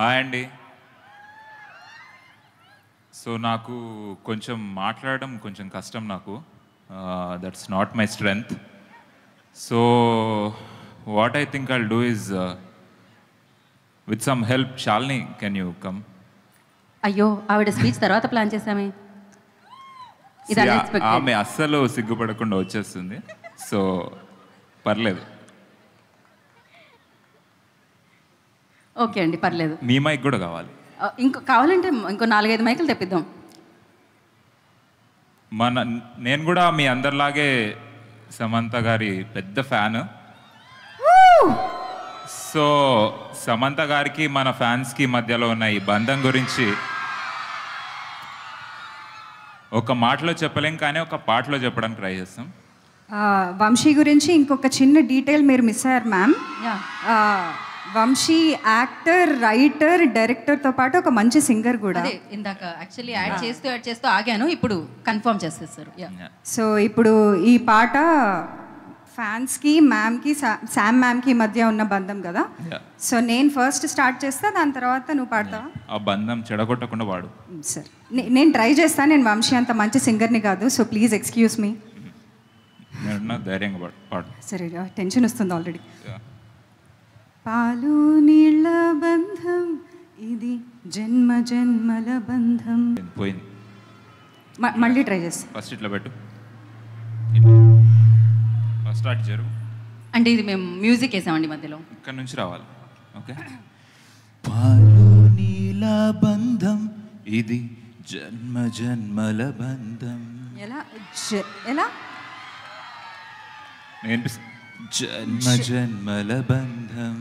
Hi అండి. So నాకు కొంచెం మాట్లాడడం కొంచెం కష్టం నాకు. That's not my strength. So what I think I'll do is with some help. Shalini, can you come? అయ్యో, ఆవిడ స్పీచ్ తర్వాత ప్లాన్ చేసామే. ఆమె అస్సలు సిగ్గుపడకుండా వచ్చేస్తుంది. సో పర్లేదు. ఓకే అండి, పర్లేదు. మీ మైక్ కూడా కావాలి. కావాలంటే ఇంకో 4-5 మైకులు తెప్పిద్దాం. నేను కూడా మీ అందరిలాగే సమంత గారి పెద్ద ఫ్యాన్. సో సమంత గారికి మన ఫ్యాన్స్కి మధ్యలో ఉన్న ఈ బంధం గురించి ఒక మాటలో చెప్పలేం, కానీ ఒక పాటలో చెప్పడానికి ట్రై చేస్తాం. వంశీ గురించి ఇంకొక చిన్న డీటెయిల్ మీరు మిస్ అయ్యారు మ్యామ్. వంశీ యాక్టర్, రైటర్, డైరెక్టర్తో పాటు ఒక మంచి సింగర్ కూడా. ఇందాక యాక్చువల్లీ యాడ్ చేస్తూ ఆగాను, ఇప్పుడు కన్ఫర్మ్ చేసేస్తారు. సో ఇప్పుడు ఈ పాట ఫ్యాన్స్కి, మ్యామ్కి, శామ్ మ్యామ్కి మధ్య ఉన్న బంధం కదా. సో నేను ఫస్ట్ స్టార్ట్ చేస్తా, దాని తర్వాత నువ్వు పాడతావా? ఆ బంధం చెడగొట్టకుండా వాడు. సరే, నేను ట్రై చేస్తాను. నేను వంశీ అంత మంచి సింగర్ని కాదు, సో ప్లీజ్ ఎక్స్క్యూజ్ మీ. ధైర్యంగా పాడు. సరే, టెన్షన్ వస్తుంది ఆల్రెడీ. పాలు నీళ్ళ బంధం ఇది, జన్మ జన్మల బంధం. పోయింది. మళ్ళీ ట్రై చేస్తా. ఫస్ట్ ఇట్లా పెట్టు, ఫస్ట్ స్టార్ట్ జరుగు. అంటే ఇది మేము మ్యూజిక్ వేసామండి మధ్యలో, ఇక్కడ నుంచి రావాలి. ఓకే. పాలు నీళ్ళ బంధం ఇది, జన్మ జన్మల బంధం. ఎలా జన్మ జన్మల బంధం,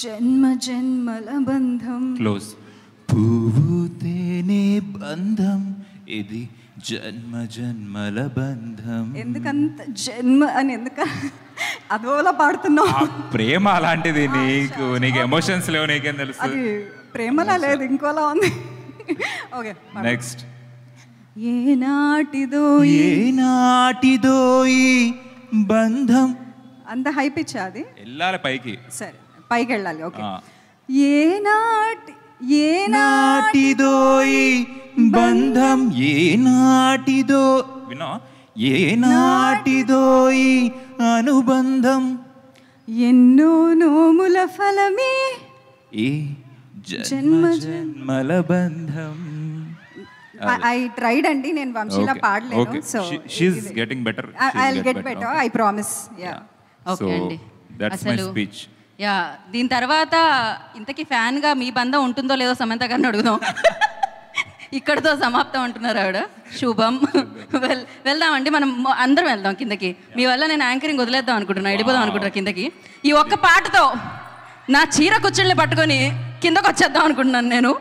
జన్మ జన్మల బంధం. క్లోజ్. పువ్వు తేనె బంధం ఇది, జన్మ జన్మల బంధం. ఎందుకంత జన్మ అని అదోలా పాడుతున్నావు? ప్రేమ అలాంటిది. నీకు ఎమోషన్స్ లేవు, నీకేం తెలుసు? అది ప్రేమలా లేదు, ఇంకోలా ఉంది. Okay, next. ఏనాటిదో ఏనాటిదో ఈ బంధం. అంత హై పిచ్ అది? వెళ్ళాలి పైకి. సరే, పైకి వెళ్ళాలి. ఓకే. ఏనాటిదో ఈ బంధం, ఏనాటిదో వినో, ఏనాటిదో ఈ అనుబంధం, ఎన్నో నోముల ఫలమే ఈ జన్మ జన్మల బంధం. ఐ ట్రైడ్ అండి, నేను వంశీలా పాడలేను. So she is getting better. I will get better, I promise. Yeah, okay అండి. That's my speech. యా, దీని తర్వాత ఇంతకీ ఫ్యాన్గా మీ బంధం ఉంటుందో లేదో సమంత గారిని అడుగుదాం. ఇక్కడితో సమాప్తం అంటున్నారు ఆవిడ. శుభం. వెళ్దామండి, మనం అందరం వెళ్దాం కిందకి. మీ వల్ల నేను యాంకరింగ్ వదిలేద్దాం అనుకుంటున్నా, వెళ్ళిపోదాం అనుకుంటున్నా కిందకి. ఈ ఒక్క పాటతో నా చీర కుచ్చుల్ని పట్టుకొని కిందకు వచ్చేద్దాం అనుకుంటున్నాను నేను.